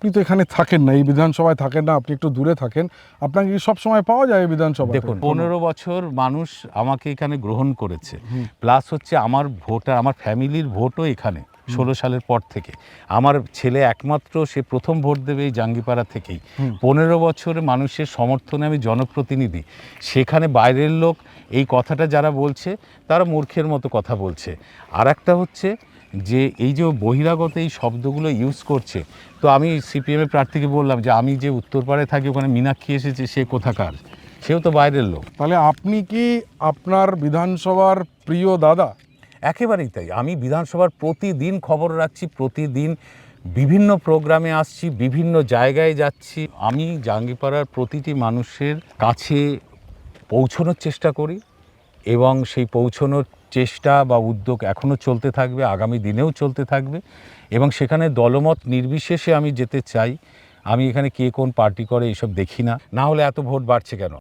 আপনি তো এখানে থাকেন না, এই বিধানসভায় থাকেন না, আপনি একটু দূরে থাকেন, আপনাকে কি সব সময় পাওয়া যায় এই বিধানসভা? দেখুন, 15 বছর মানুষ আমাকে এখানে গ্রহণ করেছে, প্লাস হচ্ছে আমার ভোটার, আমার ফ্যামিলির ভোটও এখানে 16 সালের পর থেকে। আমার ছেলে একমাত্র সে প্রথম ভোট দেবে এই জাঙ্গিপাড়া থেকেই। 15 বছরে মানুষের সমর্থনে আমি জনপ্রতিনিধি। সেখানে বাইরের লোক এই কথাটা যারা বলছে তারা মূর্খের মতো কথা বলছে। আর একটা হচ্ছে যে এই যে বহিরাগত এই শব্দগুলো ইউজ করছে, তো আমি সিপিএমের প্রার্থীকে বললাম যে আমি যে উত্তরপাড়ায় থাকি ওখানে মীনাক্ষী এসেছে, সে কোথাকার? সেও তো বাইরের লোক। তাহলে আপনি কি আপনার বিধানসভার প্রিয় দাদা? একেবারেই তাই। আমি বিধানসভার প্রতিদিন খবর রাখছি, প্রতিদিন বিভিন্ন প্রোগ্রামে আসছি, বিভিন্ন জায়গায় যাচ্ছি। আমি জাঙ্গিপাড়ার প্রতিটি মানুষের কাছে পৌঁছানোর চেষ্টা করি এবং সেই পৌঁছানোর চেষ্টা বা উদ্যোগ এখনও চলতে থাকবে, আগামী দিনেও চলতে থাকবে। এবং সেখানে দলমত নির্বিশেষে আমি যেতে চাই। আমি এখানে কে কোন পার্টি করে এইসব দেখি না। না হলে এত ভোট বাড়ছে কেন?